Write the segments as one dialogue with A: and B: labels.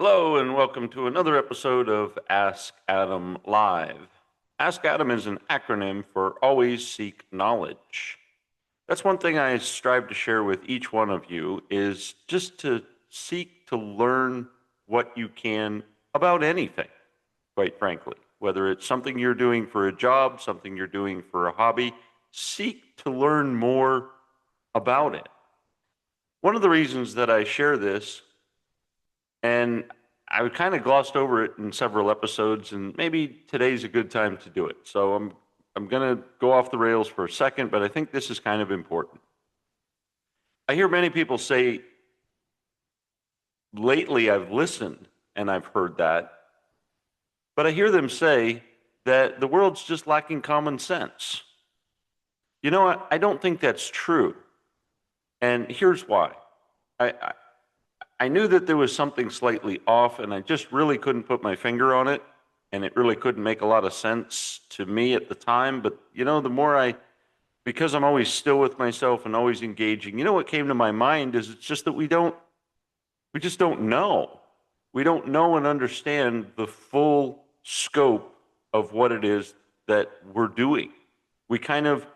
A: Hello, and welcome to another episode of Ask Adam Live. Ask Adam is an acronym for Always Seek Knowledge. That's one thing I strive to share with each one of you is just to seek to learn what you can about anything, quite frankly. Whether it's something you're doing for a job, something you're doing for a hobby, seek to learn more about it. One of the reasons that I share this, and I kind of glossed over it in several episodes, and maybe today's a good time to do it. So I'm going to go off the rails for a second, but I think this is kind of important. I hear many people say lately I've listened and I've heard that, but I hear them say that the world's just lacking common sense. You know what? I don't think that's true. And here's why. I, I knew that there was something slightly off, and I just really couldn't put my finger on it, and it really couldn't make a lot of sense to me at the time. But the more because I'm always still with myself and always engaging, what came to my mind is it's just that we just don't know. We don't know and understand the full scope of what it is that we're doing. We kind of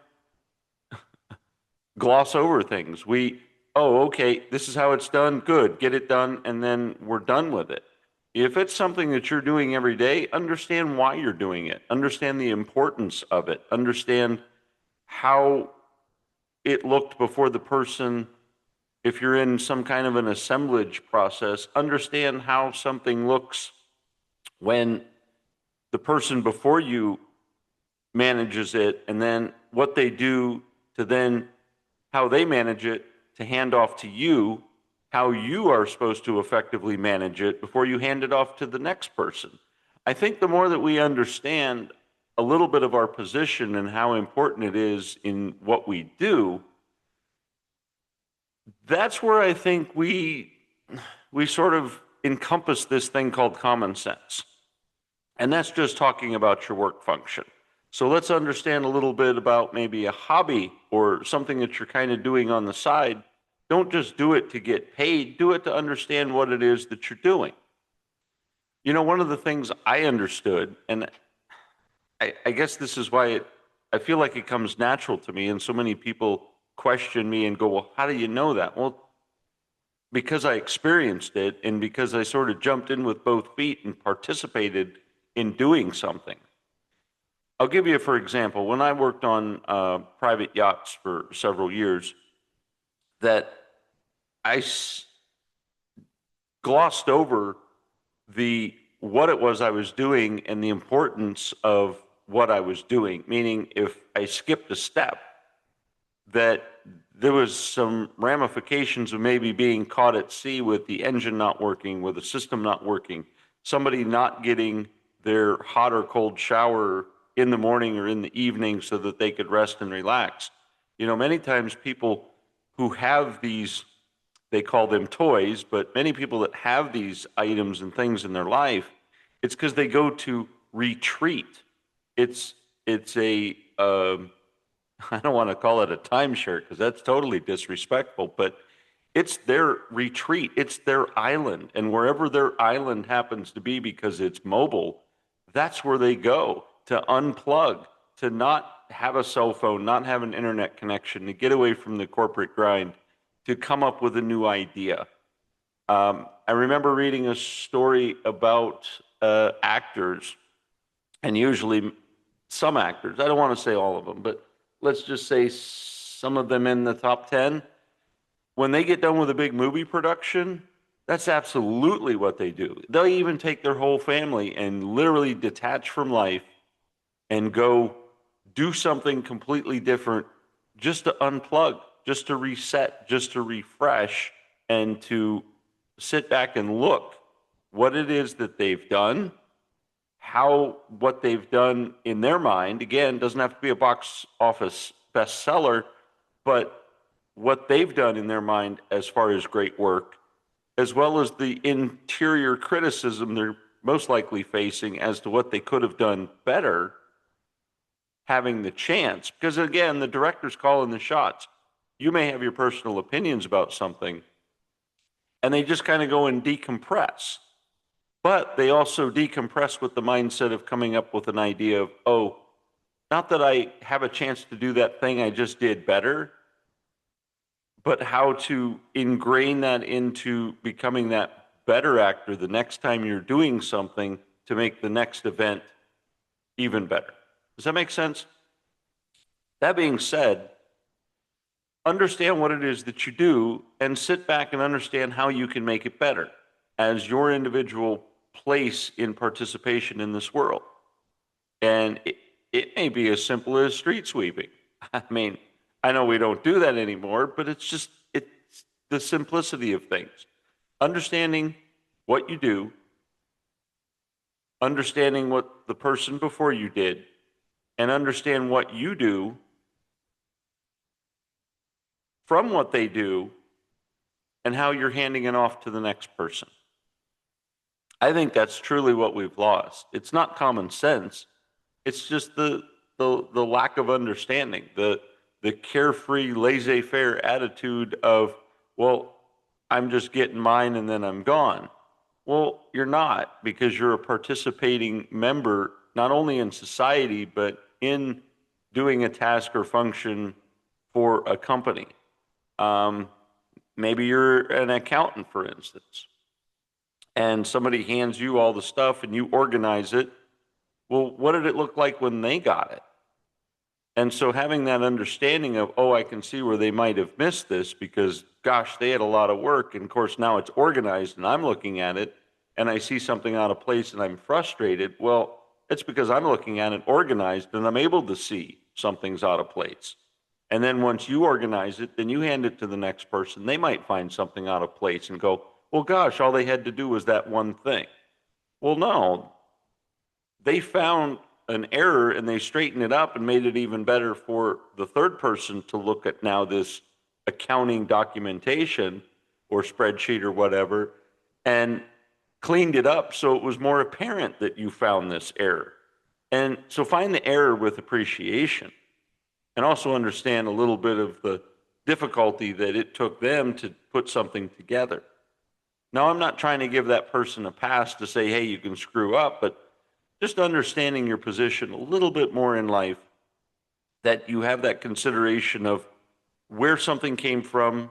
A: gloss over things. Oh, okay, this is how it's done. Good, get it done, and then we're done with it. If it's something that you're doing every day, understand why you're doing it. Understand the importance of it. Understand how it looked before the person. If you're in some kind of an assemblage process, understand how something looks when the person before you manages it, and then what they do to then how they manage it to hand off to you, how you are supposed to effectively manage it before you hand it off to the next person. I think the more that we understand a little bit of our position and how important it is in what we do, that's where I think we sort of encompass this thing called common sense. And that's just talking about your work function. So let's understand a little bit about maybe a hobby or something that you're kind of doing on the side. Don't just do it to get paid, do it to understand what it is that you're doing. One of the things I understood, and I guess this is why I feel like it comes natural to me, and so many people question me and go, well, how do you know that? Well, because I experienced it and because I sort of jumped in with both feet and participated in doing something. I'll give you, for example, when I worked on private yachts for several years, that glossed over what it was I was doing and the importance of what I was doing. Meaning, if I skipped a step, that there was some ramifications of maybe being caught at sea with the engine not working, with the system not working, somebody not getting their hot or cold shower in the morning or in the evening so that they could rest and relax. Many times people who have these, they call them toys, but many people that have these items and things in their life, it's because they go to retreat. It's a I don't want to call it a timeshare because that's totally disrespectful, but it's their retreat. It's their island. And wherever their island happens to be, because it's mobile, that's where they go to unplug, to not have a cell phone, not have an internet connection, to get away from the corporate grind, to come up with a new idea. I remember reading a story about actors, and usually some actors, I don't want to say all of them, but let's just say some of them in the top 10, when they get done with a big movie production, that's absolutely what they do. They'll even take their whole family and literally detach from life and go do something completely different just to unplug, just to reset, just to refresh, and to sit back and look what it is that they've done, how what they've done in their mind, again, doesn't have to be a box office bestseller, but what they've done in their mind as far as great work, as well as the interior criticism they're most likely facing as to what they could have done better, having the chance. Because again, the director's calling the shots. You may have your personal opinions about something, and they just kind of go and decompress. but they also decompress with the mindset of coming up with an idea of, oh, not that I have a chance to do that thing I just did better, but how to ingrain that into becoming that better actor the next time you're doing something to make the next event even better. Does that make sense? That being said, understand what it is that you do and sit back and understand how you can make it better as your individual place in participation in this world. And it may be as simple as street sweeping. I mean, I know we don't do that anymore, but it's the simplicity of things. Understanding what you do, understanding what the person before you did, and understand what you do from what they do and how you're handing it off to the next person. I think that's truly what we've lost. It's not common sense. It's just the lack of understanding, the carefree, laissez-faire attitude of, well, I'm just getting mine and then I'm gone. Well, you're not, because you're a participating member, not only in society, but in doing a task or function for a company. Maybe you're an accountant, for instance, and somebody hands you all the stuff and you organize it. Well, what did it look like when they got it? And so having that understanding of, oh, I can see where they might have missed this because, gosh, they had a lot of work. And of course, now it's organized and I'm looking at it and I see something out of place and I'm frustrated. Well, it's because I'm looking at it organized and I'm able to see something's out of place. And then once you organize it, then you hand it to the next person. They might find something out of place and go, well, gosh, all they had to do was that one thing. Well, no, they found an error and they straightened it up and made it even better for the third person to look at now this accounting documentation or spreadsheet or whatever and cleaned it up so it was more apparent that you found this error. And so find the error with appreciation and also understand a little bit of the difficulty that it took them to put something together. Now, I'm not trying to give that person a pass to say, hey, you can screw up, but just understanding your position a little bit more in life, that you have that consideration of where something came from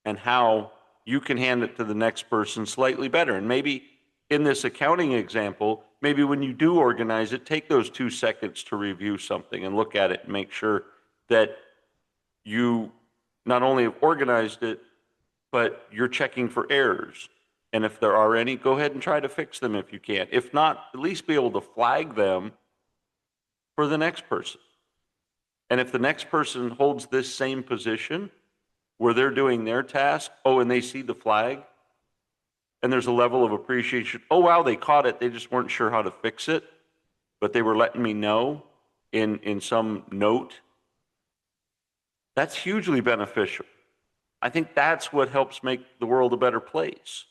A: and how you can hand it to the next person slightly better. And maybe in this accounting example, maybe when you do organize it, take those 2 seconds to review something and look at it and make sure that you not only have organized it, but you're checking for errors. And if there are any, go ahead and try to fix them if you can. If not, at least be able to flag them for the next person. And if the next person holds this same position where they're doing their task, oh, and they see the flag, and there's a level of appreciation, oh, wow, they caught it, they just weren't sure how to fix it, but they were letting me know in some note, that's hugely beneficial. I think that's what helps make the world a better place.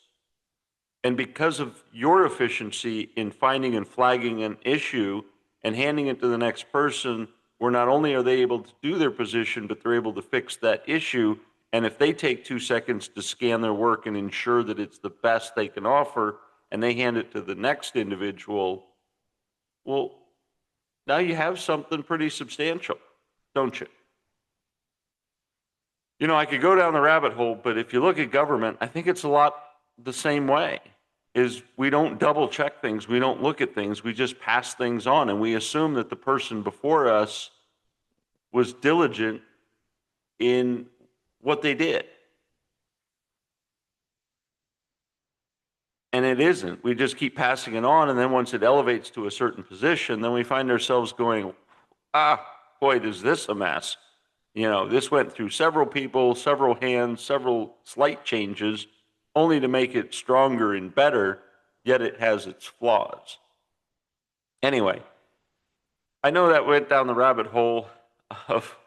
A: And because of your efficiency in finding and flagging an issue and handing it to the next person, where not only are they able to do their position, but they're able to fix that issue. And if they take 2 seconds to scan their work and ensure that it's the best they can offer, and they hand it to the next individual, well, now you have something pretty substantial, don't you? You know, I could go down the rabbit hole, but if you look at government, I think it's a lot the same way. Is we don't double check things, we don't look at things, we just pass things on, and we assume that the person before us was diligent in what they did. And it isn't. We just keep passing it on, and then once it elevates to a certain position, then we find ourselves going, boy, is this a mess. You know, this went through several people, several hands, several slight changes, only to make it stronger and better, yet it has its flaws. Anyway, I know that went down the rabbit hole of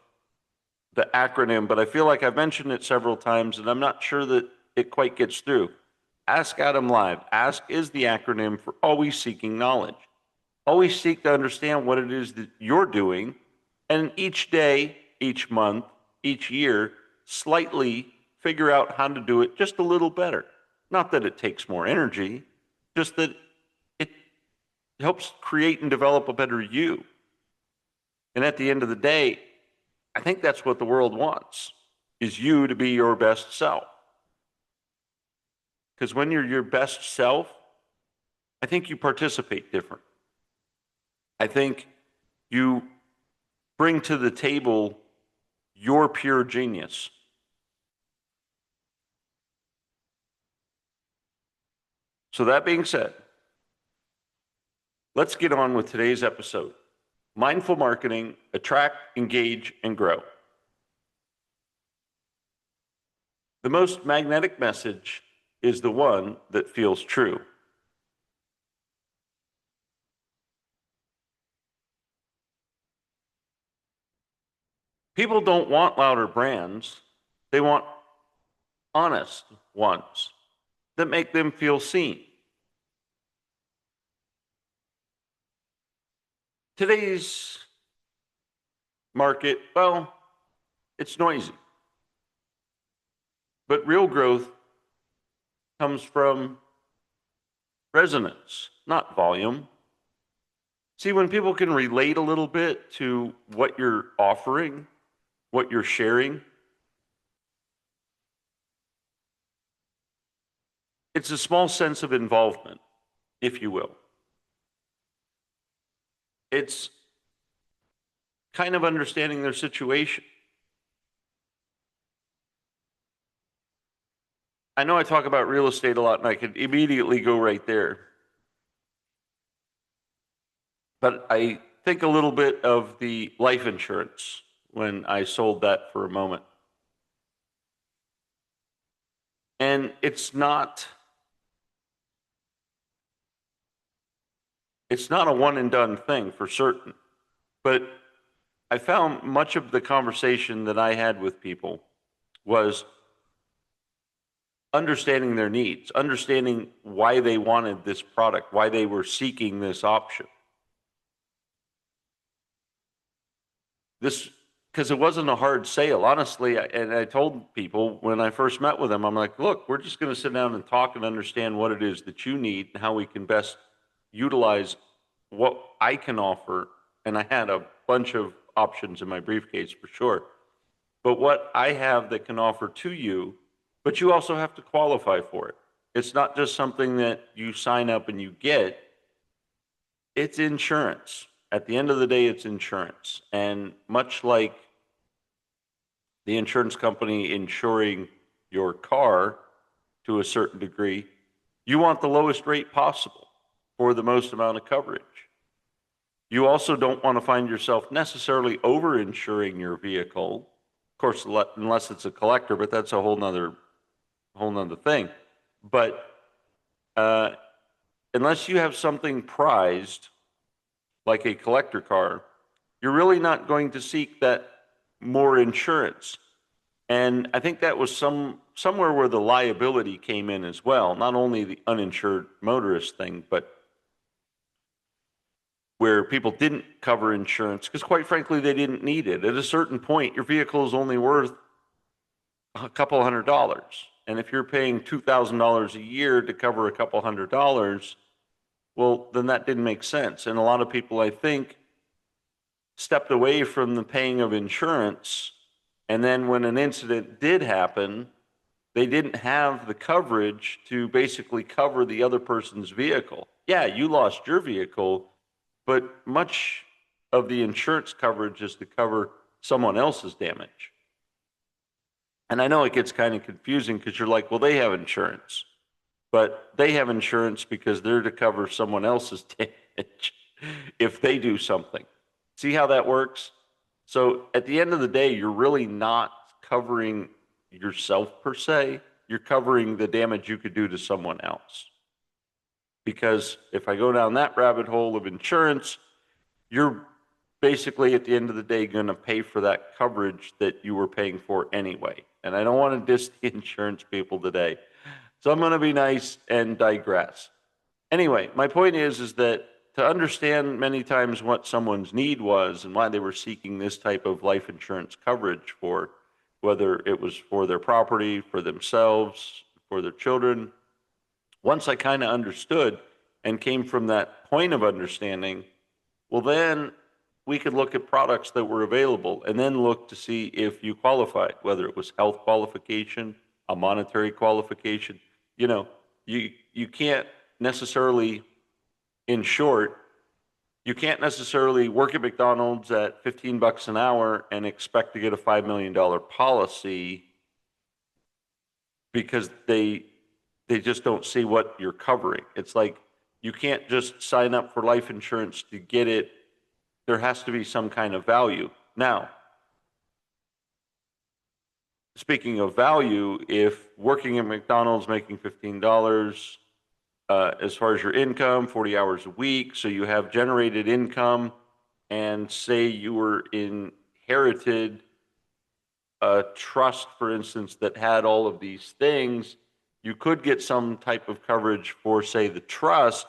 A: the acronym, but I feel like I've mentioned it several times, and I'm not sure that it quite gets through. Ask Adam Live. Ask is the acronym for always seeking knowledge. Always seek to understand what it is that you're doing, and each day, each month, each year, slightly figure out how to do it just a little better. Not that it takes more energy, just that it helps create and develop a better you. And at the end of the day, I think that's what the world wants, is you to be your best self. Because when you're your best self, I think you participate different. I think you bring to the table your pure genius. So that being said, let's get on with today's episode. Mindful marketing, attract, engage, and grow. The most magnetic message is the one that feels true. People don't want louder brands. They want honest ones that make them feel seen. Today's market, well, it's noisy. But real growth comes from resonance, not volume. See, when people can relate a little bit to what you're offering, what you're sharing, it's a small sense of involvement, if you will. It's kind of understanding their situation. I know I talk about real estate a lot, and I could immediately go right there. But I think a little bit of the life insurance when I sold that for a moment. And it's not a one and done thing for certain. But I found much of the conversation that I had with people was understanding their needs, understanding why they wanted this product, why they were seeking this option. Because it wasn't a hard sale, honestly. And I told people when I first met with them, I'm like, look, we're just going to sit down and talk and understand what it is that you need and how we can best utilize what I can offer. And I had a bunch of options in my briefcase for sure. But what I have that can offer to you, but you also have to qualify for it. It's not just something that you sign up and you get. It's insurance. At the end of the day, it's insurance. And much like the insurance company insuring your car to a certain degree, you want the lowest rate possible for the most amount of coverage. You also don't want to find yourself necessarily over-insuring your vehicle. Of course, unless it's a collector, but that's a whole nother thing. But unless you have something prized, like a collector car, you're really not going to seek that more insurance. And I think that was somewhere where the liability came in as well, not only the uninsured motorist thing, but where people didn't cover insurance because quite frankly, they didn't need it. At a certain point, your vehicle is only worth a couple $100. And if you're paying $2,000 a year to cover a couple $100, well, then that didn't make sense. And a lot of people, I think, stepped away from the paying of insurance. And then when an incident did happen, they didn't have the coverage to basically cover the other person's vehicle. Yeah, you lost your vehicle, but much of the insurance coverage is to cover someone else's damage. And I know it gets kind of confusing because you're like, well, they have insurance. But they have insurance because they're to cover someone else's damage if they do something. See how that works? So at the end of the day, you're really not covering yourself per se. You're covering the damage you could do to someone else. Because if I go down that rabbit hole of insurance, you're basically at the end of the day going to pay for that coverage that you were paying for anyway. And I don't want to diss the insurance people today. So I'm going to be nice and digress. Anyway, my point is that to understand many times what someone's need was and why they were seeking this type of life insurance coverage for, whether it was for their property, for themselves, for their children, once I kind of understood, and came from that point of understanding, well, then we could look at products that were available and then look to see if you qualified, whether it was health qualification, a monetary qualification. You know, you can't necessarily, in short, you can't necessarily work at McDonald's at $15 an hour and expect to get a $5 million policy because they just don't see what you're covering. It's like you can't just sign up for life insurance to get it. There has to be some kind of value. Now, speaking of value, if working at McDonald's making $15, as far as your income, 40 hours a week, so you have generated income, and say you were inherited a trust, for instance, that had all of these things, you could get some type of coverage for, say, the trust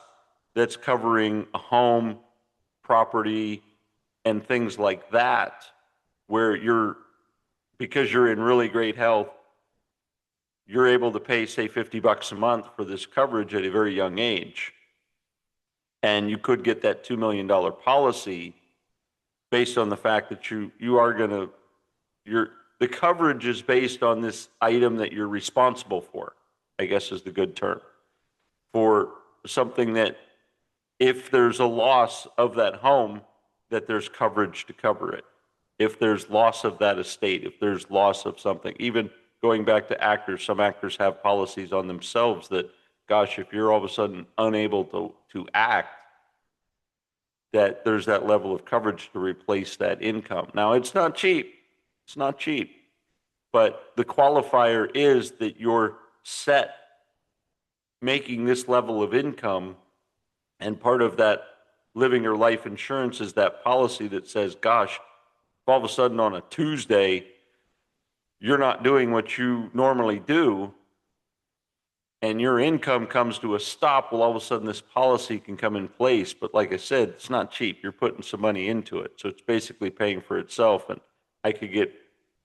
A: that's covering a home, property, and things like that, where because you're in really great health, you're able to pay, say, $50 a month for this coverage at a very young age. And you could get that $2 million policy based on the fact that the coverage is based on this item that you're responsible for, I guess is the good term, for something that if there's a loss of that home, that there's coverage to cover it. If there's loss of that estate, if there's loss of something, even going back to actors, some actors have policies on themselves that, gosh, if you're all of a sudden unable to act, that there's that level of coverage to replace that income. Now, it's not cheap. It's not cheap. But the qualifier is that you're set making this level of income, and part of that living your life insurance is that policy that says, gosh, if all of a sudden on a Tuesday, you're not doing what you normally do, and your income comes to a stop, well, all of a sudden this policy can come in place. But like I said, it's not cheap. You're putting some money into it. So it's basically paying for itself. And I could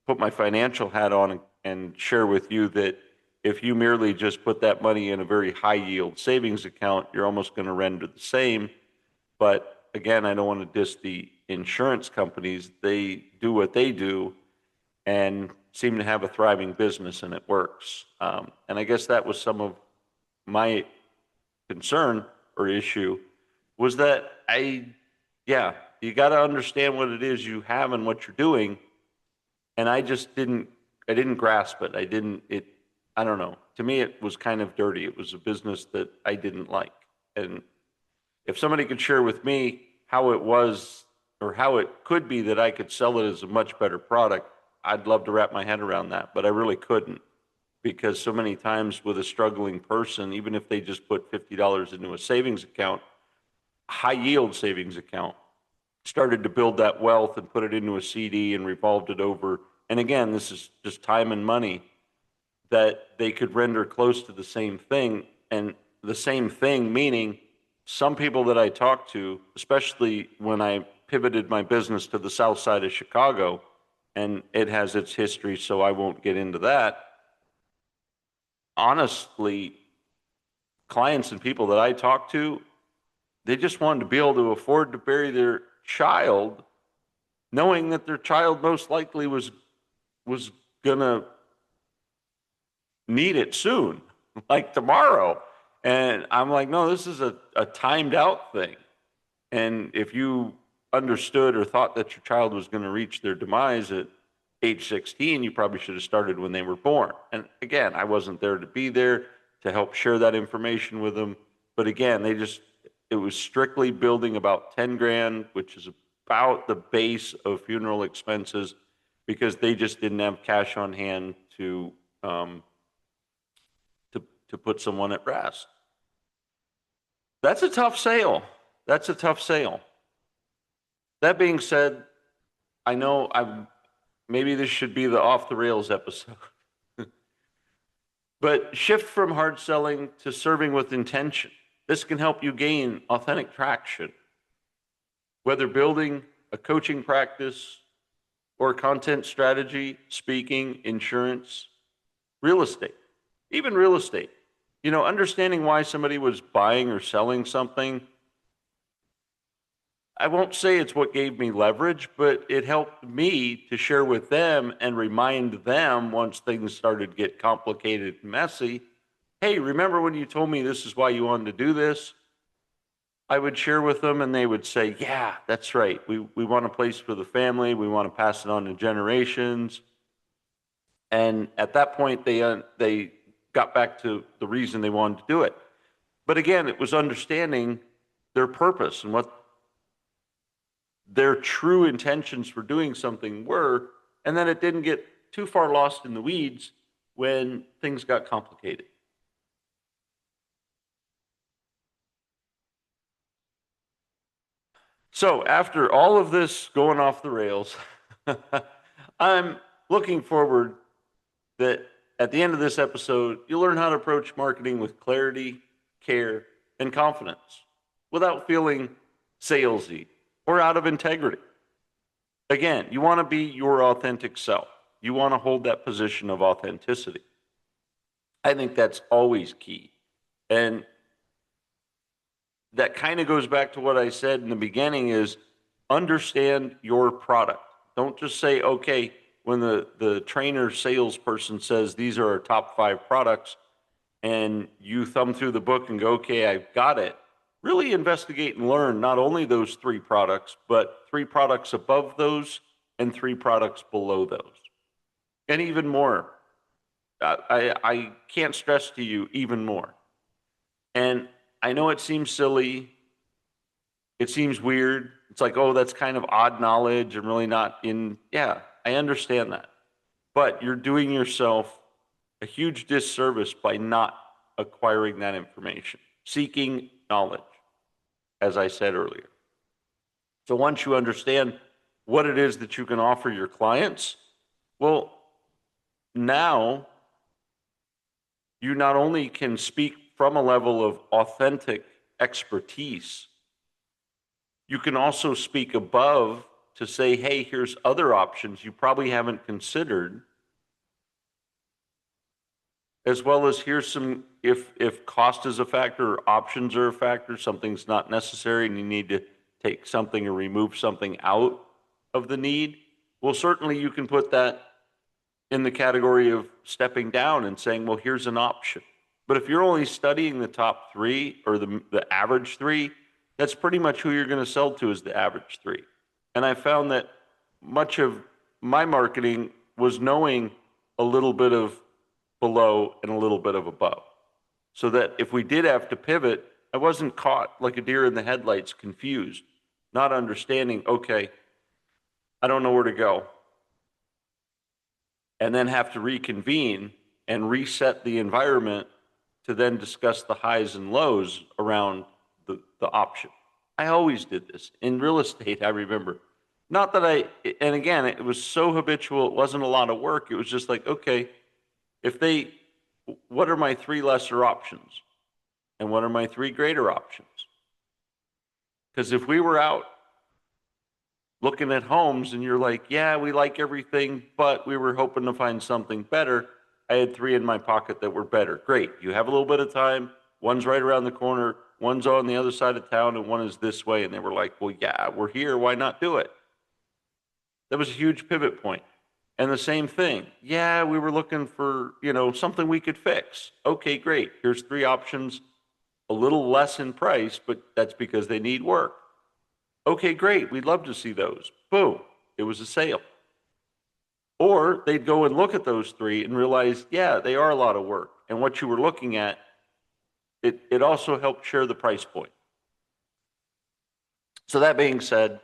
A: put my financial hat on and share with you that if you merely just put that money in a very high yield savings account, you're almost going to render the same. But again, I don't want to diss the insurance companies. They do what they do and seem to have a thriving business, and it works. And I guess that was some of my concern or issue, was that you got to understand what it is you have and what you're doing. And I didn't grasp it. I don't know. To me, it was kind of dirty. It was a business that I didn't like. And if somebody could share with me how it was or how it could be that I could sell it as a much better product, I'd love to wrap my head around that, but I really couldn't, because so many times with a struggling person, even if they just put $50 into a savings account, high yield savings account, started to build that wealth and put it into a CD and revolved it over. And again, this is just time and money, that they could render close to the same thing. And the same thing meaning some people that I talked to, especially when I pivoted my business to the south side of Chicago, and it has its history, so I won't get into that. Honestly, clients and people that I talked to, they just wanted to be able to afford to bury their child, knowing that their child most likely was gonna need it soon, like tomorrow. And I'm like, no, this is a timed out thing. And if you understood or thought that your child was going to reach their demise at age 16, you probably should have started when they were born. And again, I wasn't there to be there to help share that information with them. But again, it was strictly building about 10 grand, which is about the base of funeral expenses, because they just didn't have cash on hand to put someone at rest. That's a tough sale. That's a tough sale. That being said, I know maybe this should be the off the rails episode. But shift from hard selling to serving with intention. This can help you gain authentic traction, whether building a coaching practice or content strategy, speaking, insurance, real estate, even real estate. understanding why somebody was buying or selling something, I won't say it's what gave me leverage, but it helped me to share with them and remind them once things started to get complicated and messy. Hey, remember when you told me this is why you wanted to do this? I would share with them and they would say, yeah, that's right. We want a place for the family. We want to pass it on to generations. And at that point, they got back to the reason they wanted to do it. But again, it was understanding their purpose and what their true intentions for doing something were, and then it didn't get too far lost in the weeds when things got complicated. So after all of this going off the rails, I'm looking forward that at the end of this episode, you'll learn how to approach marketing with clarity, care, and confidence without feeling salesy or out of integrity. Again, you want to be your authentic self. You want to hold that position of authenticity. I think that's always key. And that kind of goes back to what I said in the beginning is understand your product. Don't just say, okay, when the trainer salesperson says these are our top 5 products and you thumb through the book and go, okay, I've got it. Really investigate and learn not only those 3 products, but 3 products above those and 3 products below those. And even more. I can't stress to you even more. And I know it seems silly. It seems weird. It's like, oh, that's kind of odd knowledge and really not in. Yeah, I understand that. But you're doing yourself a huge disservice by not acquiring that information, seeking knowledge, as I said earlier. So once you understand what it is that you can offer your clients, well, now you not only can speak from a level of authentic expertise, you can also speak above to say, hey, here's other options you probably haven't considered, as well as here's some, if cost is a factor or options are a factor, something's not necessary and you need to take something or remove something out of the need, well, certainly you can put that in the category of stepping down and saying, well, here's an option. But if you're only studying the top 3 or the average 3, that's pretty much who you're going to sell to is the average 3. And I found that much of my marketing was knowing a little bit of below and a little bit of above. So that if we did have to pivot, I wasn't caught like a deer in the headlights, confused, not understanding, okay, I don't know where to go. And then have to reconvene and reset the environment to then discuss the highs and lows around the option. I always did this. In real estate, I remember. Not that and again, it was so habitual, it wasn't a lot of work. It was just like, okay, what are my 3 lesser options? And what are my 3 greater options? Because if we were out looking at homes and you're like, yeah, we like everything, but we were hoping to find something better, I had 3 in my pocket that were better. Great. You have a little bit of time. One's right around the corner. One's on the other side of town and one is this way. And they were like, well, yeah, we're here. Why not do it? That was a huge pivot point. And the same thing. Yeah, we were looking for, something we could fix. Okay, great. Here's 3 options, a little less in price, but that's because they need work. Okay, great. We'd love to see those. Boom. It was a sale. Or they'd go and look at those 3 and realize, yeah, they are a lot of work. And what you were looking at, it also helped share the price point. So that being said,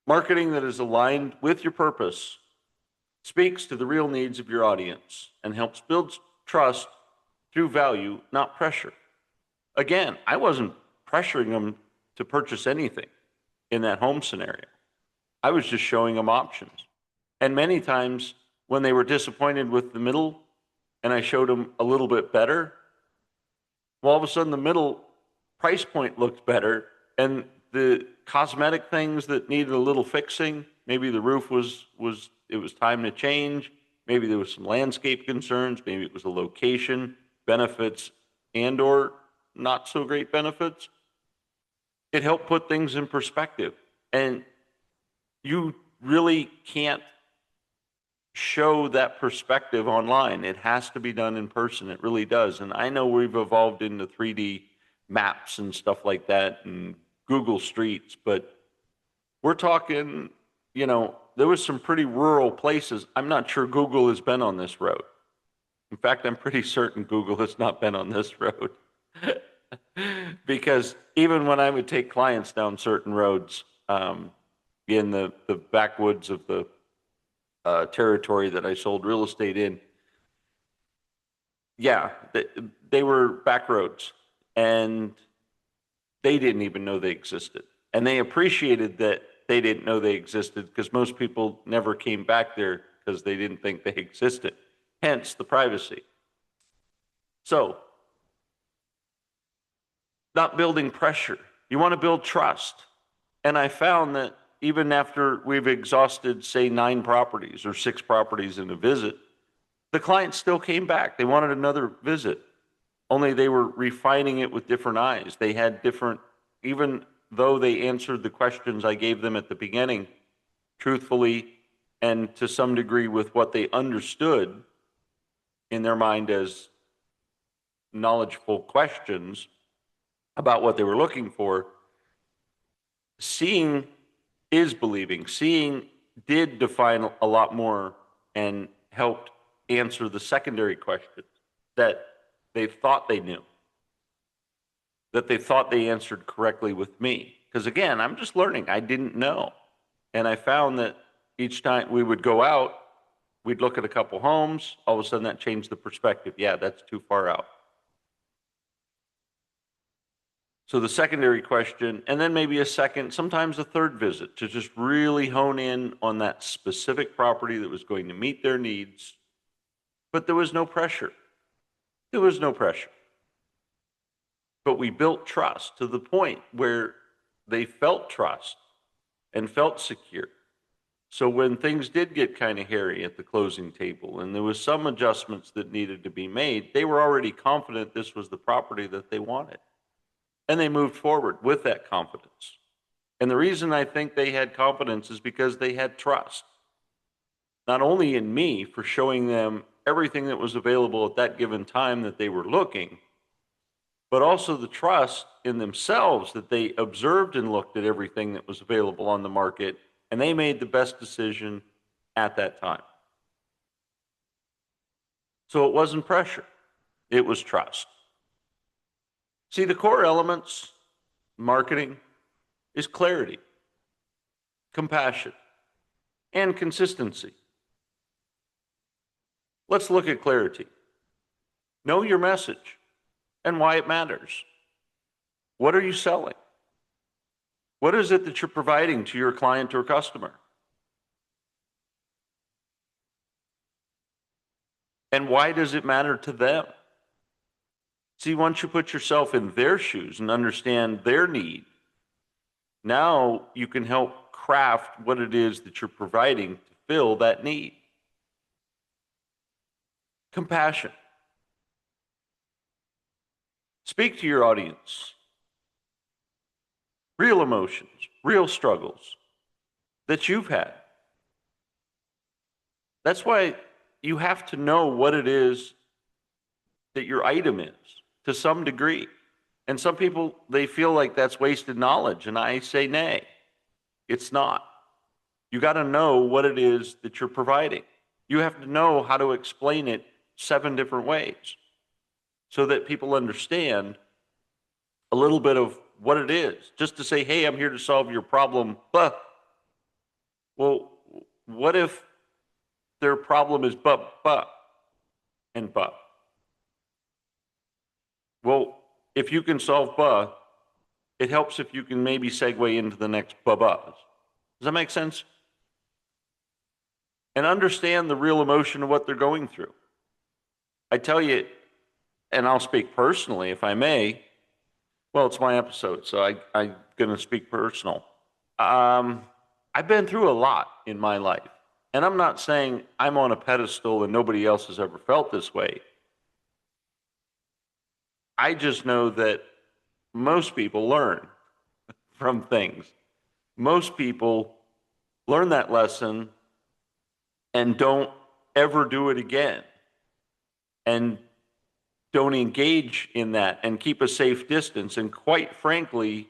A: marketing that is aligned with your purpose speaks to the real needs of your audience and helps build trust through value, not pressure. Again, I wasn't pressuring them to purchase anything in that home scenario. I was just showing them options. And many times when they were disappointed with the middle and I showed them a little bit better, well, all of a sudden the middle price point looked better and the cosmetic things that needed a little fixing, maybe the roof was time to change, maybe there was some landscape concerns, maybe it was a location, benefits, and or not so great benefits. It helped put things in perspective. And you really can't show that perspective online. It has to be done in person. It really does. And I know we've evolved into 3D maps and stuff like that and Google Streets, but we're talking, there was some pretty rural places. I'm not sure Google has been on this road. In fact, I'm pretty certain Google has not been on this road. Because even when I would take clients down certain roads in the backwoods of the territory that I sold real estate in, yeah, they were back roads, and they didn't even know they existed. And they appreciated that they didn't know they existed because most people never came back there because they didn't think they existed. Hence the privacy. So, not building pressure. You want to build trust. And I found that even after we've exhausted, say, 9 properties or 6 properties in a visit, the client still came back. They wanted another visit, only they were refining it with different eyes. They had different, even though they answered the questions I gave them at the beginning, truthfully and to some degree with what they understood in their mind as knowledgeful questions about what they were looking for, seeing is believing. Seeing did define a lot more and helped answer the secondary questions that they thought they knew, that they thought they answered correctly with me. Because again, I'm just learning. I didn't know. And I found that each time we would go out, we'd look at a couple homes. All of a sudden that changed the perspective. Yeah, that's too far out. So the secondary question, and then maybe a second, sometimes a third visit to just really hone in on that specific property that was going to meet their needs. But there was no pressure. There was no pressure. But we built trust to the point where they felt trust and felt secure. So when things did get kind of hairy at the closing table and there was some adjustments that needed to be made, they were already confident this was the property that they wanted. And they moved forward with that confidence. And the reason I think they had confidence is because they had trust. Not only in me for showing them everything that was available at that given time that they were looking, but also the trust in themselves that they observed and looked at everything that was available on the market, and they made the best decision at that time. So it wasn't pressure, it was trust. See, the core elements, marketing, is clarity, compassion, and consistency. Let's look at clarity. Know your message and why it matters. What are you selling? What is it that you're providing to your client or customer? And why does it matter to them? See, once you put yourself in their shoes and understand their need, now you can help craft what it is that you're providing to fill that need. Compassion. Speak to your audience. Real emotions, real struggles that you've had. That's why you have to know what it is that your item is to some degree. And some people, they feel like that's wasted knowledge. And I say, nay, it's not. You got to know what it is that you're providing. You have to know how to explain it 7 different ways so that people understand a little bit of what it is. Just to say, hey, I'm here to solve your problem. But, well, what if their problem is and but? Well, if you can solve it helps if you can maybe segue into the next buzz. Does that make sense? And understand the real emotion of what they're going through. I tell you, and I'll speak personally if I may. Well, it's my episode, so I'm going to speak personal. I've been through a lot in my life. And I'm not saying I'm on a pedestal and nobody else has ever felt this way. I just know that most people learn from things. Most people learn that lesson and don't ever do it again, and don't engage in that and keep a safe distance. And quite frankly,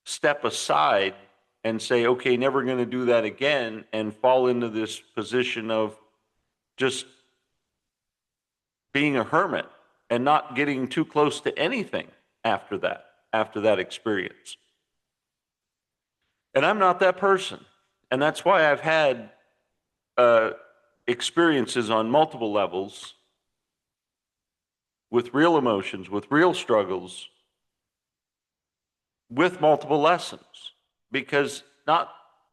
A: step aside and say, okay, never going to do that again, and fall into this position of just being a hermit and not getting too close to anything after that experience. And I'm not that person. And that's why I've had experiences on multiple levels with real emotions, with real struggles, with multiple lessons. Because not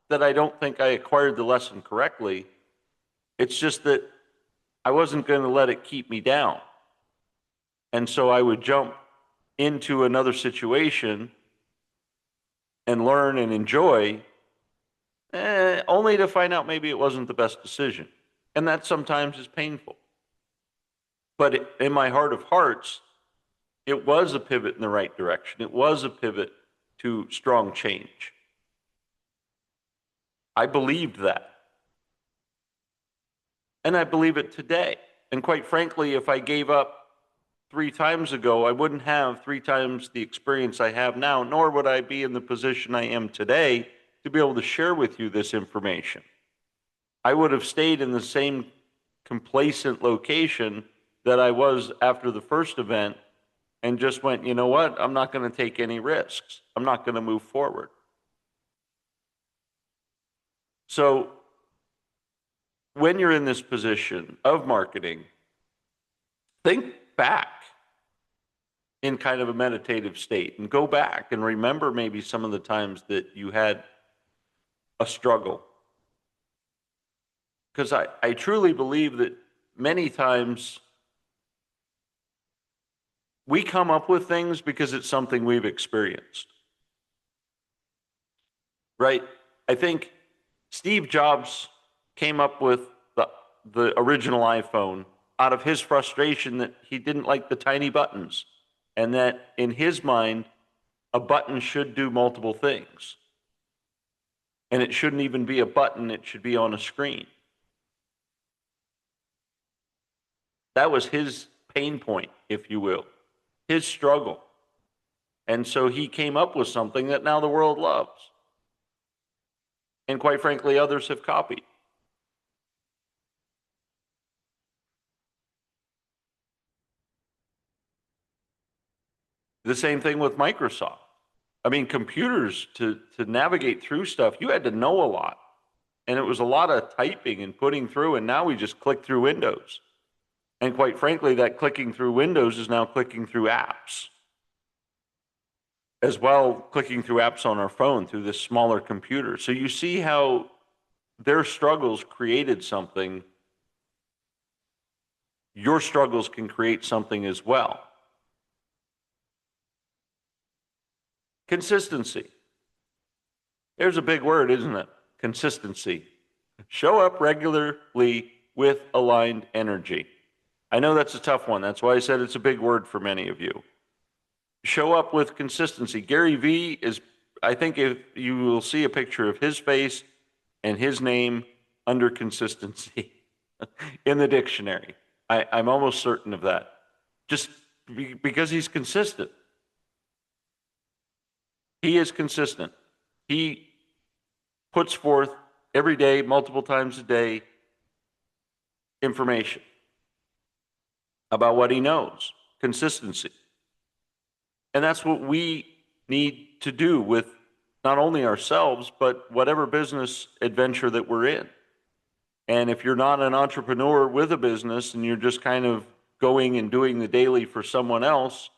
A: that I don't think I acquired the lesson correctly, it's just that I wasn't going to let it keep me down. And so I would jump into another situation and learn and enjoy, only to find out maybe it wasn't the best decision. And that sometimes is painful. But in my heart of hearts, it was a pivot in the right direction. It was a pivot to strong change. I believed that. And I believe it today. And quite frankly, if I gave up 3 times ago, I wouldn't have 3 times the experience I have now, nor would I be in the position I am today to be able to share with you this information. I would have stayed in the same complacent location that I was after the first event and just went, you know what, I'm not going to take any risks. I'm not going to move forward. So when you're in this position of marketing, think back in kind of a meditative state and go back and remember maybe some of the times that you had a struggle. Because I truly believe that many times we come up with things because it's something we've experienced. Right? I think Steve Jobs came up with the original iPhone out of his frustration that he didn't like the tiny buttons, and that in his mind, a button should do multiple things. And it shouldn't even be a button, it should be on a screen. That was his pain point, if you will, his struggle. And so he came up with something that now the world loves. And quite frankly, others have copied. The same thing with Microsoft. I mean, computers, to navigate through stuff, you had to know a lot. And it was a lot of typing and putting through, and now we just click through Windows. And quite frankly, that clicking through Windows is now clicking through apps. As well, clicking through apps on our phone through this smaller computer. So you see how their struggles created something. Your struggles can create something as well. Consistency. There's a big word, isn't it? Consistency. Show up regularly with aligned energy. I know that's a tough one. That's why I said it's a big word for many of you. Show up with consistency. Gary Vee is, I think if you will see a picture of his face and his name under consistency in the dictionary. I'm almost certain of that. Just because he's consistent. He is consistent. He puts forth every day, multiple times a day, information about what he knows. Consistency. And that's what we need to do with not only ourselves, but whatever business adventure that we're in. And if you're not an entrepreneur with a business and you're just kind of going and doing the daily for someone else,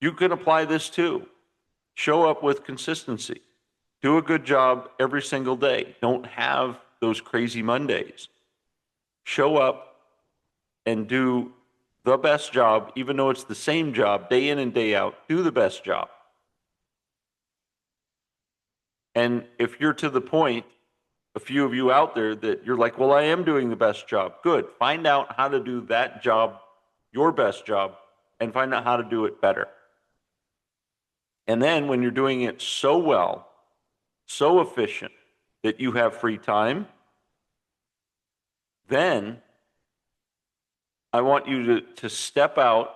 A: you can apply this too. Show up with consistency. Do a good job every single day. Don't have those crazy Mondays. Show up and do the best job, even though it's the same job day in and day out. Do the best job. And if you're to the point a few of you out there that you're like, well, I am doing the best job. Good. Find out how to do that job, your best job, and find out how to do it better. And then when you're doing it so well, so efficient that you have free time, then I want you to step out.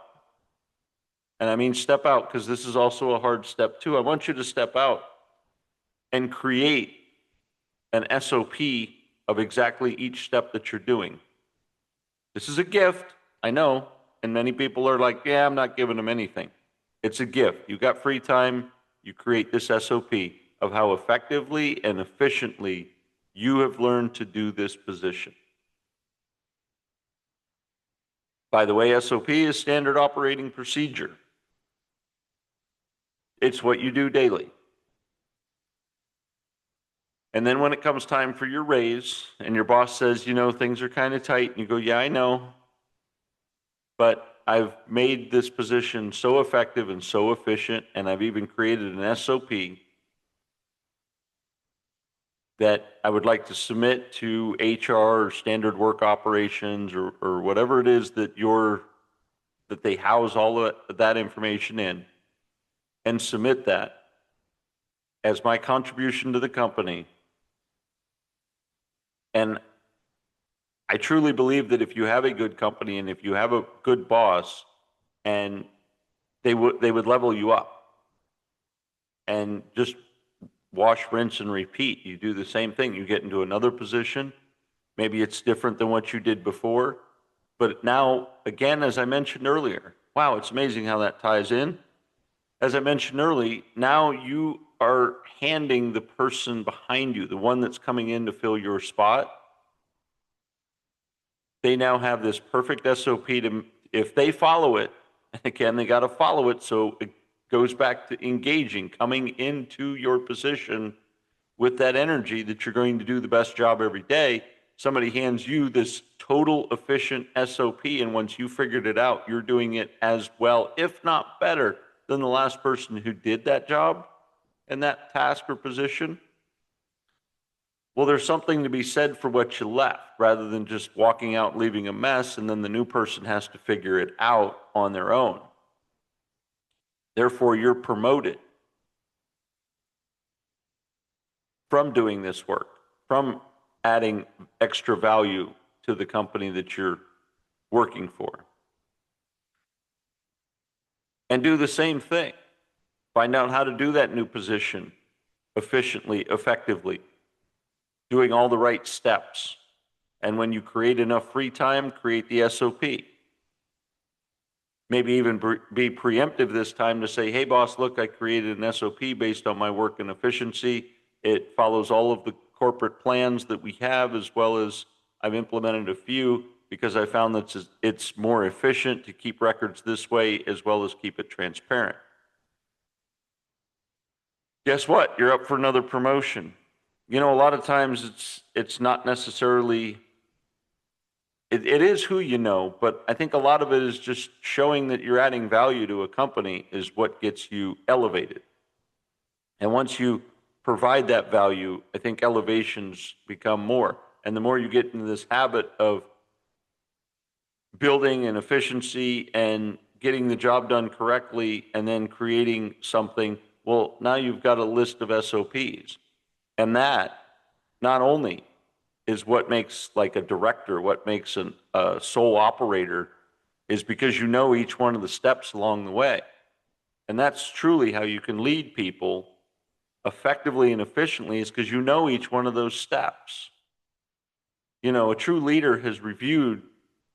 A: And I mean step out because this is also a hard step too. I want you to step out and create an SOP of exactly each step that you're doing. This is a gift, I know, and many people are like, yeah, I'm not giving them anything. It's a gift. You got free time, you create this SOP of how effectively and efficiently you have learned to do this position. By the way, SOP is standard operating procedure. It's what you do daily. And then when it comes time for your raise and your boss says, you know, things are kind of tight, and you go, yeah, I know, but I've made this position so effective and so efficient, and I've even created an SOP that I would like to submit to HR or standard work operations or whatever it is that they house all of that information in, and submit that as my contribution to the company. And I truly believe that if you have a good company and if you have a good boss, and they would level you up and just wash, rinse, and repeat. You do the same thing. You get into another position. Maybe it's different than what you did before. But now, again, as I mentioned earlier, wow, it's amazing how that ties in. As I mentioned earlier, now you are handing the person behind you, the one that's coming in to fill your spot, they now have this perfect SOP to, if they follow it, and again, they got to follow it. So it goes back to engaging, coming into your position with that energy that you're going to do the best job every day. Somebody hands you this total efficient SOP, and once you figured it out, you're doing it as well, if not better, than the last person who did that job and that task or position. Well, there's something to be said for what you left, rather than just walking out, leaving a mess, and then the new person has to figure it out on their own. Therefore, you're promoted from doing this work, from adding extra value to the company that you're working for. And do the same thing. Find out how to do that new position efficiently, effectively, doing all the right steps. And when you create enough free time, create the SOP. Maybe even be preemptive this time to say, hey, boss, look, I created an SOP based on my work and efficiency. It follows all of the corporate plans that we have, as well as I've implemented a few because I found that it's more efficient to keep records this way, as well as keep it transparent. Guess what? You're up for another promotion. You know, a lot of times it's not necessarily, it is who you know, but I think a lot of it is just showing that you're adding value to a company is what gets you elevated. And once you provide that value, I think elevations become more. And the more you get into this habit of building an efficiency and getting the job done correctly and then creating something, well, now you've got a list of SOPs. And that not only is what makes like a director, what makes a sole operator, is because you know each one of the steps along the way. And that's truly how you can lead people effectively and efficiently, is because you know each one of those steps. You know, a true leader has reviewed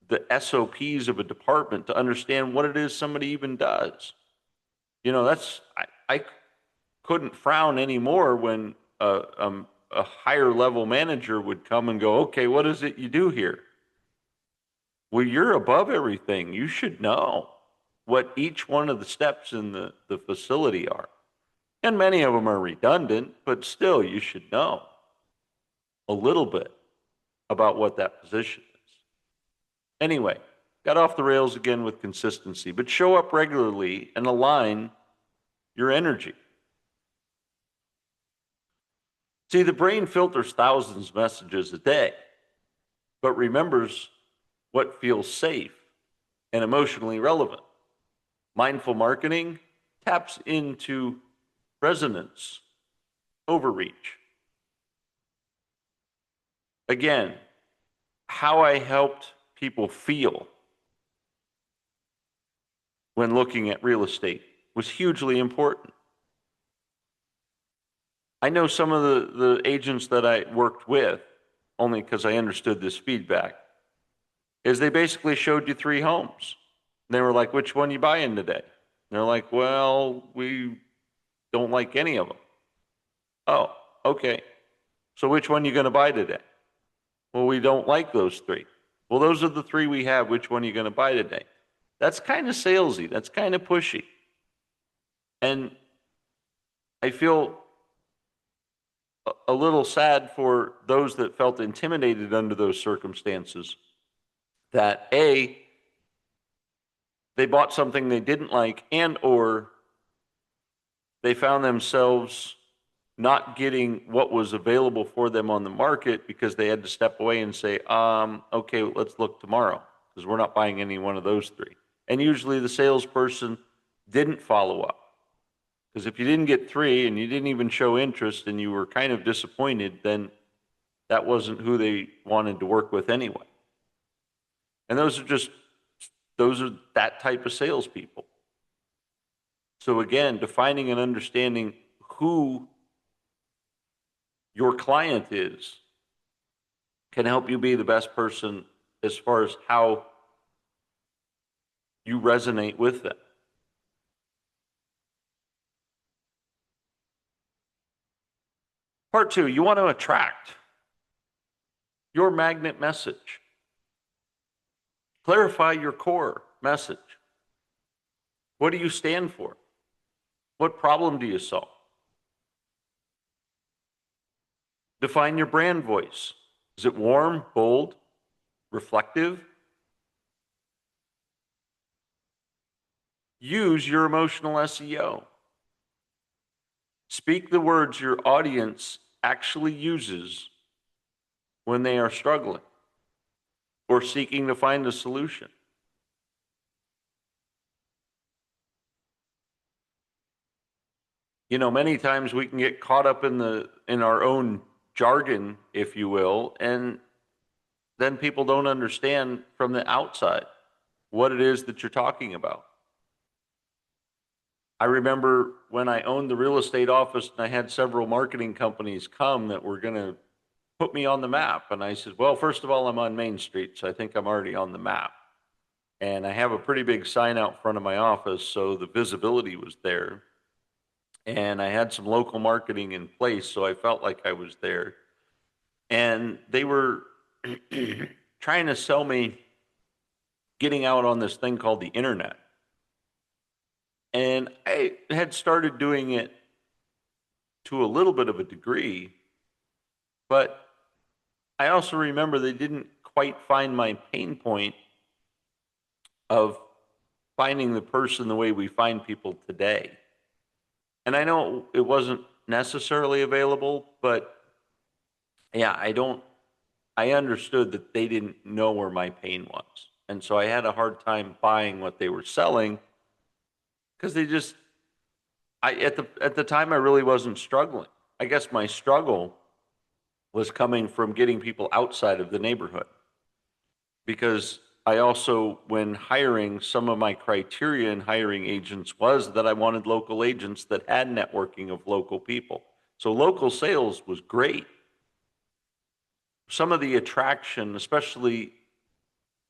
A: the SOPs of a department to understand what it is somebody even does. You know, I couldn't frown anymore when a higher level manager would come and go, okay, what is it you do here? Well, you're above everything. You should know what each one of the steps in the facility are. And many of them are redundant, but still you should know a little bit about what that position is. Anyway, got off the rails again with consistency, but show up regularly and align your energy. See, the brain filters thousands of messages a day, but remembers what feels safe and emotionally relevant. Mindful marketing taps into resonance, overreach. Again, how I helped people feel when looking at real estate was hugely important. I know some of the agents that I worked with, only because I understood this feedback, is they basically showed you 3 homes. They were like, which one you buying today? And they're like, well, we don't like any of them. Oh, okay. So which one you going to buy today? Well, we don't like those 3. Well, those are the 3 we have. Which one are you going to buy today? That's kind of salesy. That's kind of pushy. And I feel a little sad for those that felt intimidated under those circumstances, that A, they bought something they didn't like, and or they found themselves not getting what was available for them on the market because they had to step away and say, okay, let's look tomorrow, because we're not buying any one of those 3. And usually the salesperson didn't follow up. Because if you didn't get 3 and you didn't even show interest and you were kind of disappointed, then that wasn't who they wanted to work with anyway. And those are that type of salespeople. So again, defining and understanding who your client is can help you be the best person as far as how you resonate with them. Part 2, you want to attract your magnet message. Clarify your core message. What do you stand for? What problem do you solve? Define your brand voice. Is it warm, bold, reflective? Use your emotional SEO. Speak the words your audience actually uses when they are struggling or seeking to find a solution. You know, many times we can get caught up in our own jargon, if you will, and then people don't understand from the outside what it is that you're talking about. I remember when I owned the real estate office and I had several marketing companies come that were going to put me on the map. And I said, well, first of all, I'm on Main Street, so I think I'm already on the map. And I have a pretty big sign out front of my office, so the visibility was there. And I had some local marketing in place, so I felt like I was there. And they were trying to sell me getting out on this thing called the internet. And I had started doing it to a little bit of a degree, but I also remember they didn't quite find my pain point of finding the person the way we find people today. And I know it wasn't necessarily available, but yeah, I understood that they didn't know where my pain was. And so I had a hard time buying what they were selling because at the time I really wasn't struggling. I guess my struggle was coming from getting people outside of the neighborhood, because I also, when hiring, some of my criteria in hiring agents was that I wanted local agents that had networking of local people. So local sales was great. Some of the attraction, especially,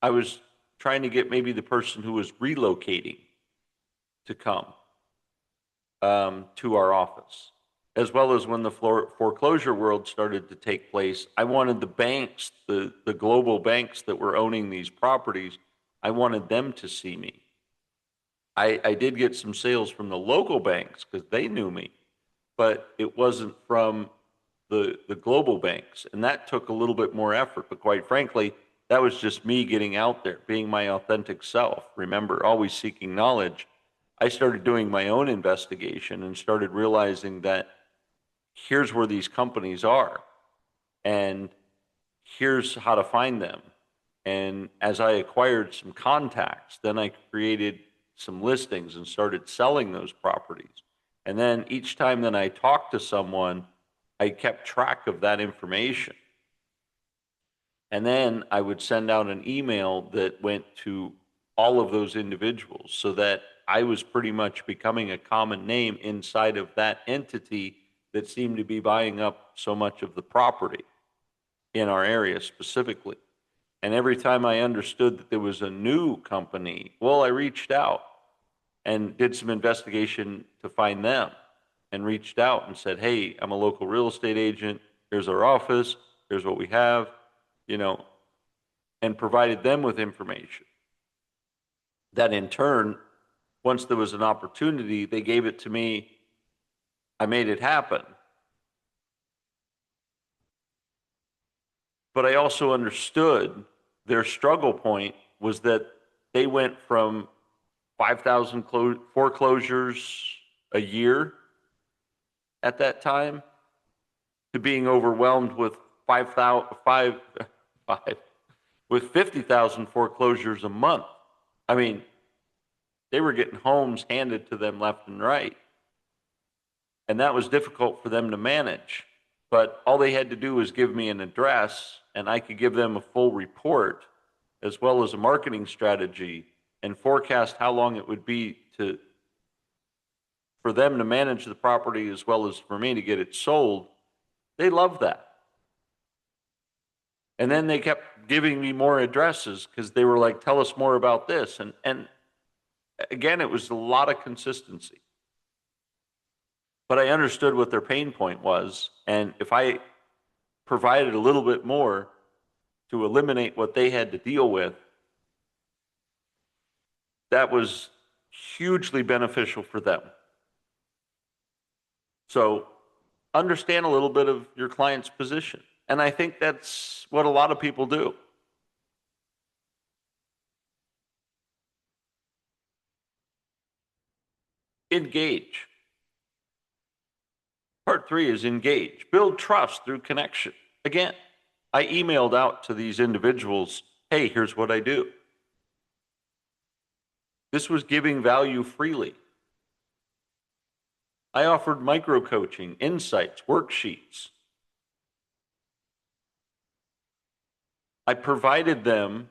A: I was trying to get maybe the person who was relocating to come to our office, as well as when the foreclosure world started to take place. I wanted the banks, the global banks that were owning these properties, I wanted them to see me. I did get some sales from the local banks because they knew me, but it wasn't from the global banks. And that took a little bit more effort. But quite frankly, that was just me getting out there, being my authentic self. Remember, always seeking knowledge. I started doing my own investigation and started realizing that here's where these companies are, and here's how to find them. And as I acquired some contacts, then I created some listings and started selling those properties. And then each time that I talked to someone, I kept track of that information. And then I would send out an email that went to all of those individuals so that I was pretty much becoming a common name inside of that entity that seemed to be buying up so much of the property in our area specifically. And every time I understood that there was a new company, well, I reached out and did some investigation to find them and reached out and said, hey, I'm a local real estate agent. Here's our office. Here's what we have, you know, and provided them with information. That in turn, once there was an opportunity, they gave it to me. I made it happen. But I also understood their struggle point was that they went from 5,000 foreclosures a year at that time to being overwhelmed with 50,000 foreclosures a month. I mean, they were getting homes handed to them left and right. And that was difficult for them to manage. But all they had to do was give me an address, and I could give them a full report as well as a marketing strategy and forecast how long it would be for them to manage the property as well as for me to get it sold. They loved that. And then they kept giving me more addresses because they were like, tell us more about this. And again, it was a lot of consistency. But I understood what their pain point was. And if I provided a little bit more to eliminate what they had to deal with, that was hugely beneficial for them. So understand a little bit of your client's position. And I think that's what a lot of people do. Engage. Part 3 is engage. Build trust through connection. Again, I emailed out to these individuals, hey, here's what I do. This was giving value freely. I offered micro coaching, insights, worksheets. I provided them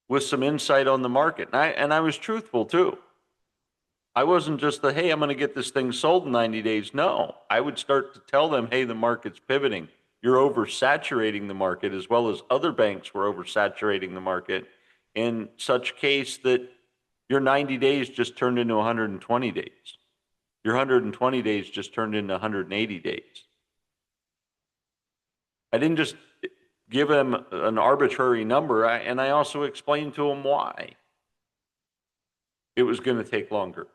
A: with some insight on the market. And I was truthful too. I wasn't just the, hey, I'm going to get this thing sold in 90 days. No, I would start to tell them, hey, the market's pivoting. You're oversaturating the market, as well as other banks were oversaturating the market in such case that your 90 days just turned into 120 days. Your 120 days just turned into 180 days. I didn't just give them an arbitrary number, and I also explained to them why it was going to take longer,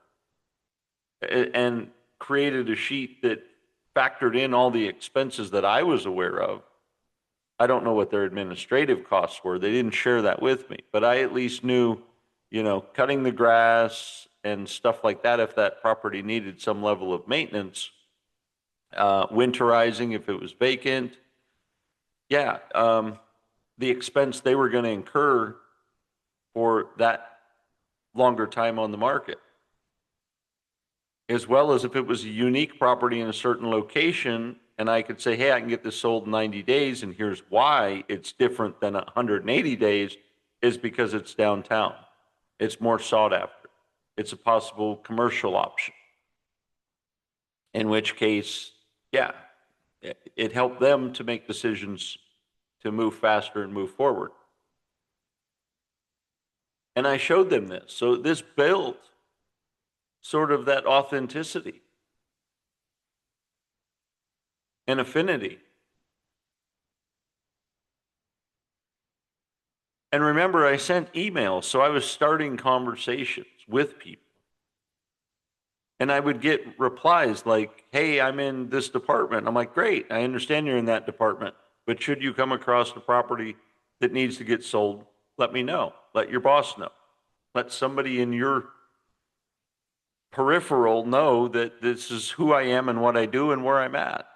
A: and created a sheet that factored in all the expenses that I was aware of. I don't know what their administrative costs were. They didn't share that with me, but I at least knew, cutting the grass and stuff like that, if that property needed some level of maintenance, winterizing if it was vacant. Yeah, the expense they were going to incur for that longer time on the market, as well as if it was a unique property in a certain location, and I could say, hey, I can get this sold in 90 days, and here's why it's different than 180 days, is because it's downtown. It's more sought after. It's a possible commercial option. In which case, yeah, it helped them to make decisions to move faster and move forward. And I showed them this. So this built sort of that authenticity and affinity. And remember, I sent emails, so I was starting conversations with people. And I would get replies like, hey, I'm in this department. I'm like, great, I understand you're in that department, but should you come across a property that needs to get sold, let me know. Let your boss know. Let somebody in your peripheral know that this is who I am and what I do and where I'm at.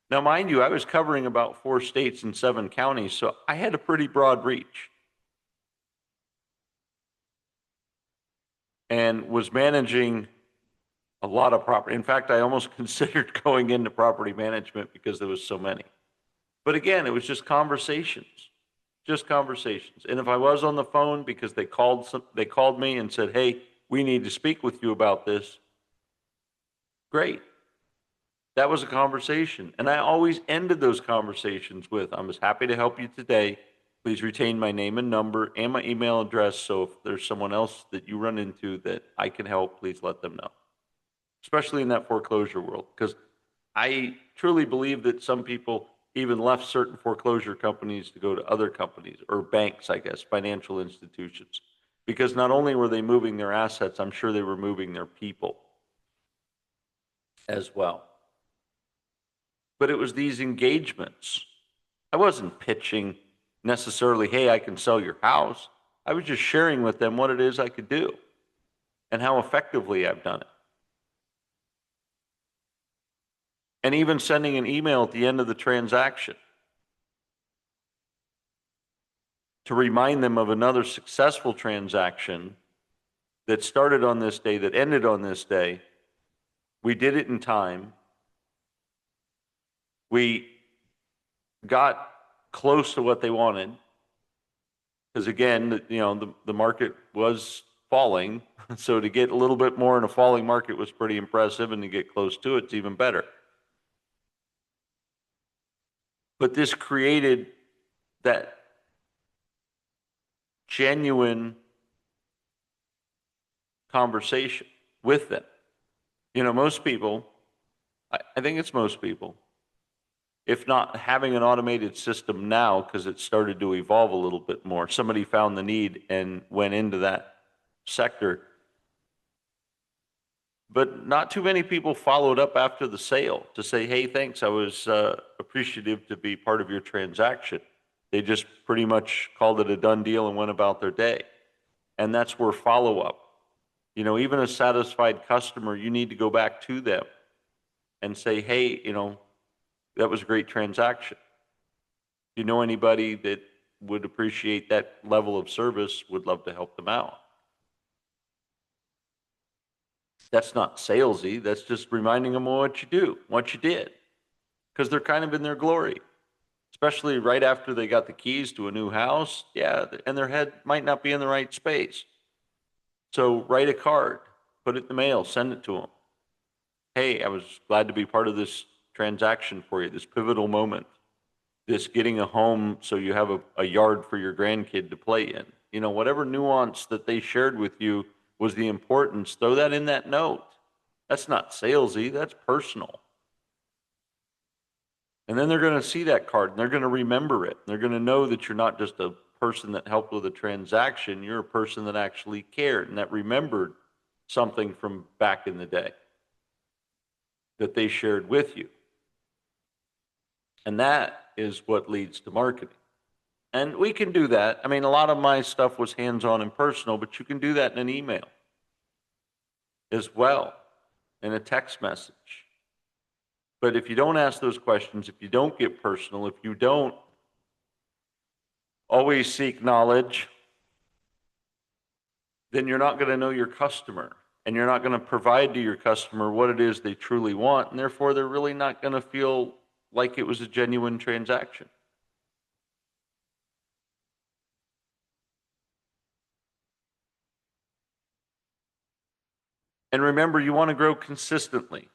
A: Now, mind you, I was covering about 4 states and 7 counties, so I had a pretty broad reach and was managing a lot of property. In fact, I almost considered going into property management because there was so many. But again, it was just conversations. Just conversations. And if I was on the phone because they called me and said, "Hey, we need to speak with you about this." Great. That was a conversation. And I always ended those conversations with, "I'm as happy to help you today. Please retain my name and number and my email address. So if there's someone else that you run into that I can help, please let them know." Especially in that foreclosure world, because I truly believe that some people even left certain foreclosure companies to go to other companies or banks, I guess, financial institutions. Because not only were they moving their assets, I'm sure they were moving their people as well. But it was these engagements. I wasn't pitching necessarily, "Hey, I can sell your house." I was just sharing with them what it is I could do and how effectively I've done it. And even sending an email at the end of the transaction to remind them of another successful transaction that started on this day, that ended on this day. We did it in time. We got close to what they wanted. Because again, the market was falling. So to get a little bit more in a falling market was pretty impressive, and to get close to it's even better. But this created that genuine conversation with them. Most people, I think it's most people, if not having an automated system now, because it started to evolve a little bit more, somebody found the need and went into that sector. But not too many people followed up after the sale to say, "Hey, thanks, I was appreciative to be part of your transaction." They just pretty much called it a done deal and went about their day. And that's where follow-up, even a satisfied customer, you need to go back to them and say, "Hey, that was a great transaction. If you know anybody that would appreciate that level of service, would love to help them out." That's not salesy. That's just reminding them of what you do, what you did, because they're kind of in their glory, especially right after they got the keys to a new house. Yeah, and their head might not be in the right space. So write a card, put it in the mail, send it to them. "Hey, I was glad to be part of this transaction for you, this pivotal moment, this getting a home so you have a yard for your grandkid to play in." Whatever nuance that they shared with you was the importance, throw that in that note. That's not salesy, that's personal. And then they're going to see that card and they're going to remember it. They're going to know that you're not just a person that helped with a transaction, you're a person that actually cared and that remembered something from back in the day that they shared with you. And that is what leads to marketing. And we can do that. I mean, a lot of my stuff was hands-on and personal, but you can do that in an email as well, in a text message. But if you don't ask those questions, if you don't get personal, if you don't always seek knowledge, then you're not going to know your customer, and you're not going to provide to your customer what it is they truly want, and therefore they're really not going to feel like it was a genuine transaction. And remember, you want to grow consistently.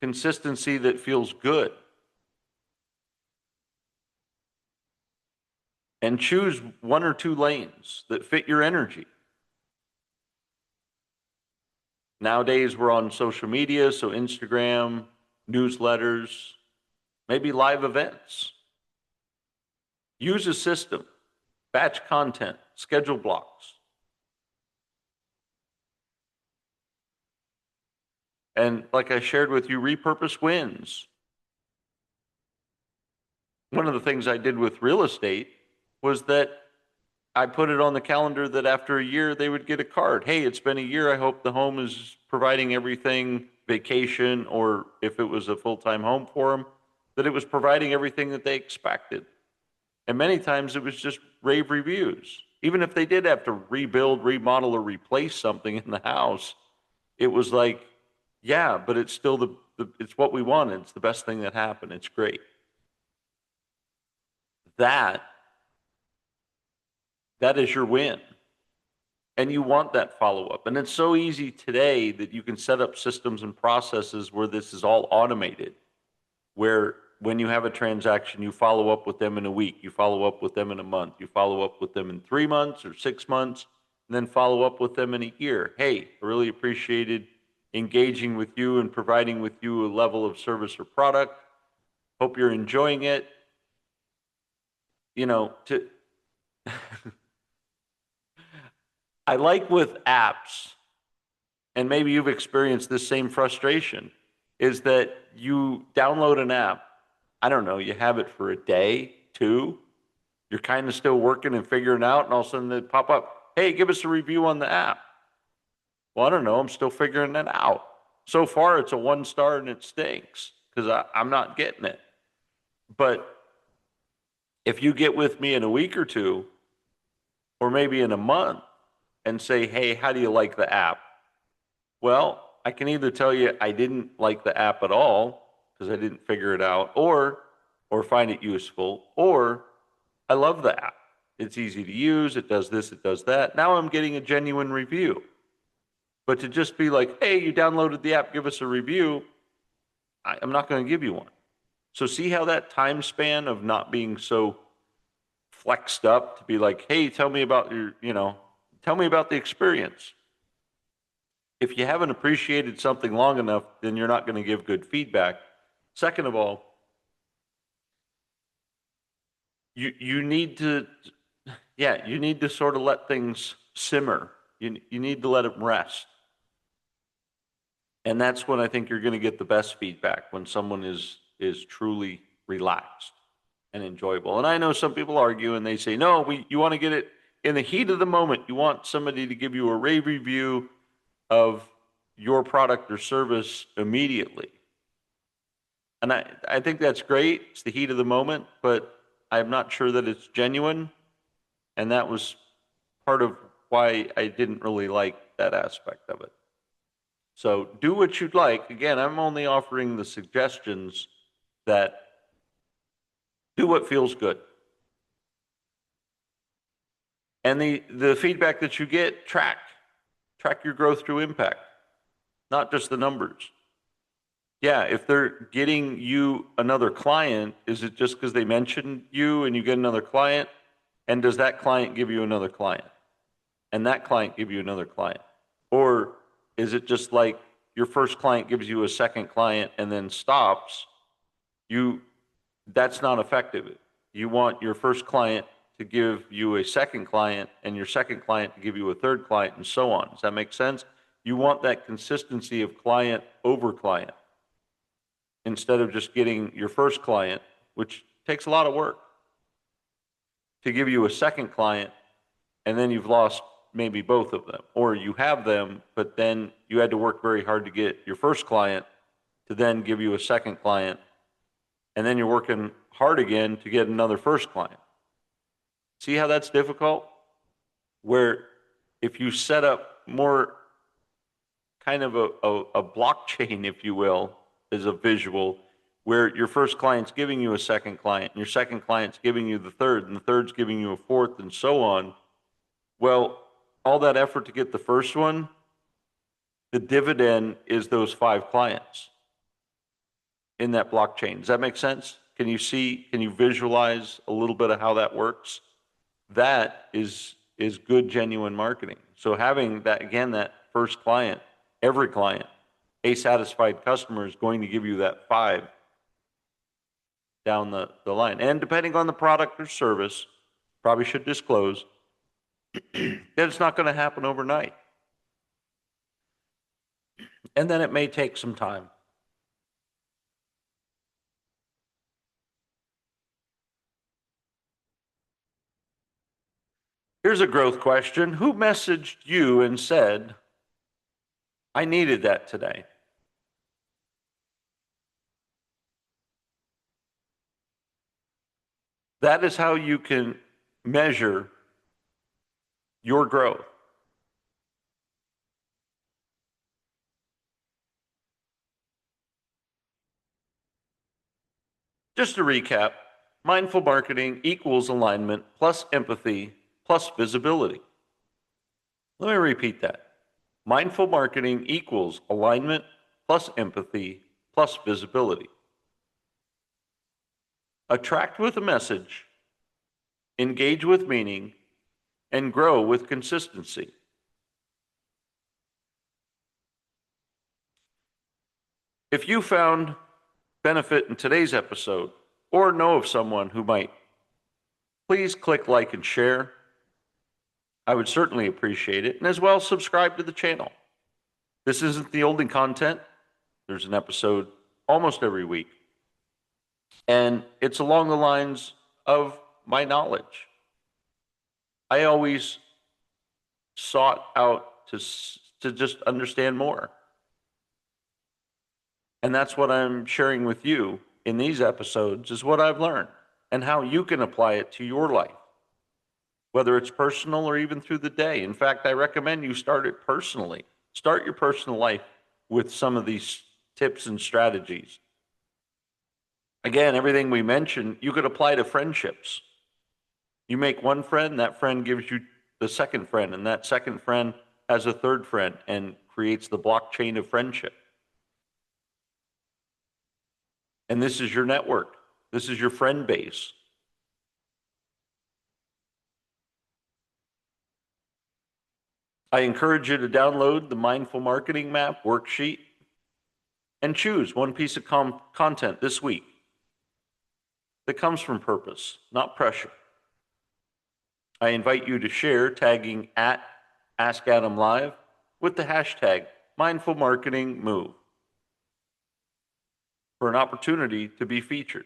A: Consistency that feels good. And choose 1 or 2 lanes that fit your energy. Nowadays, we're on social media, so Instagram, newsletters, maybe live events. Use a system, batch content, schedule blocks. And like I shared with you, repurpose wins. One of the things I did with real estate was that I put it on the calendar that after a year they would get a card. Hey, it's been a year. I hope the home is providing everything, vacation, or if it was a full-time home for them, that it was providing everything that they expected. And many times it was just rave reviews. Even if they did have to rebuild, remodel, or replace something in the house, it was like, yeah, but it's still it's what we wanted. It's the best thing that happened. It's great. That that is your win. And you want that follow up. And it's so easy today that you can set up systems and processes where this is all automated, where when you have a transaction, you follow up with them in a week, you follow up with them in a month, you follow up with them in 3 months or 6 months, and then follow up with them in a year. Hey, I really appreciated engaging with you and providing with you a level of service or product. Hope you're enjoying it. You know, to I like with apps, and maybe you've experienced this same frustration, is that you download an app, I don't know, you have it for a day, two, you're kind of still working and figuring out, and all of a sudden they pop up, hey, give us a review on the app. Well, I don't know, I'm still figuring that out. So far, it's a 1 star and it stinks because I'm not getting it. But if you get with me in a week or two, or maybe in a month, and say, hey, how do you like the app? Well, I can either tell you I didn't like the app at all because I didn't figure it out, or find it useful, or I love the app. It's easy to use, it does this, it does that. Now I'm getting a genuine review. But to just be like, hey, you downloaded the app, give us a review, I'm not going to give you one. So see how that time span of not being so flexed up to be like, hey, tell me about tell me about the experience. If you haven't appreciated something long enough, then you're not going to give good feedback. Second of all, you need to, yeah, you need to sort of let things simmer. You need to let them rest. And that's when I think you're going to get the best feedback, when someone is truly relaxed and enjoyable. And I know some people argue and they say, no, you want to get it in the heat of the moment. You want somebody to give you a rave review of your product or service immediately. And I think that's great. It's the heat of the moment, but I'm not sure that it's genuine. And that was part of why I didn't really like that aspect of it. So do what you'd like. Again, I'm only offering the suggestions that do what feels good. And the feedback that you get, track your growth through impact, not just the numbers. Yeah, if they're getting you another client, is it just because they mentioned you and you get another client? And does that client give you another client? And that client give you another client? Or is it just like your first client gives you a second client and then stops? That's not effective. You want your first client to give you a second client and your second client to give you a third client and so on. Does that make sense? You want that consistency of client over client instead of just getting your first client, which takes a lot of work, to give you a second client and then you've lost maybe both of them. Or you have them, but then you had to work very hard to get your first client to then give you a second client, and then you're working hard again to get another first client. See how that's difficult? Where if you set up more kind of a blockchain, if you will, as a visual, where your first client's giving you a second client, and your second client's giving you the third, and the third's giving you a fourth, and so on. Well, all that effort to get the first one, the dividend is those 5 clients in that blockchain. Does that make sense? Can you visualize a little bit of how that works? That is good, genuine marketing. So having that, again, that first client, every client, a satisfied customer is going to give you that 5 down the line. And depending on the product or service, probably should disclose, that it's not going to happen overnight. And then it may take some time. Here's a growth question. Who messaged you and said, I needed that today? That is how you can measure your growth. Just to recap, mindful marketing equals alignment plus empathy plus visibility. Let me repeat that. Mindful marketing equals alignment plus empathy plus visibility. Attract with a message, engage with meaning, and grow with consistency. If you found benefit in today's episode or know of someone who might, please click like and share. I would certainly appreciate it. And as well, subscribe to the channel. This isn't the only content. There's an episode almost every week. And it's along the lines of my knowledge. I always sought out to just understand more. And that's what I'm sharing with you in these episodes, is what I've learned and how you can apply it to your life, whether it's personal or even through the day. In fact, I recommend you start it personally. Start your personal life with some of these tips and strategies. Again, everything we mentioned, you could apply to friendships. You make one friend, that friend gives you the second friend, and that second friend has a third friend and creates the blockchain of friendship. And this is your network. This is your friend base. I encourage you to download the Mindful Marketing Map worksheet and choose one piece of content this week that comes from purpose, not pressure. I invite you to share, tagging at AskAdamLive with the hashtag MindfulMarketingMove for an opportunity to be featured.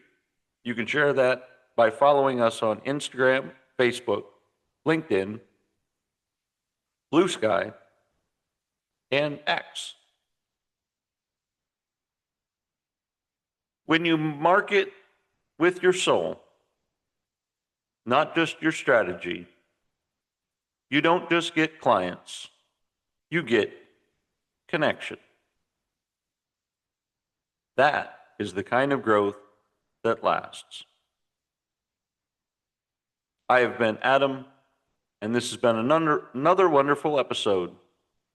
A: You can share that by following us on Instagram, Facebook, LinkedIn, Blue Sky, and X. When you market with your soul, not just your strategy, you don't just get clients, you get connection. That is the kind of growth that lasts. I have been Adam, and this has been another wonderful episode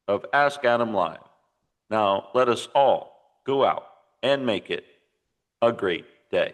A: of Ask Adam Live. Now, let us all go out and make it a great day.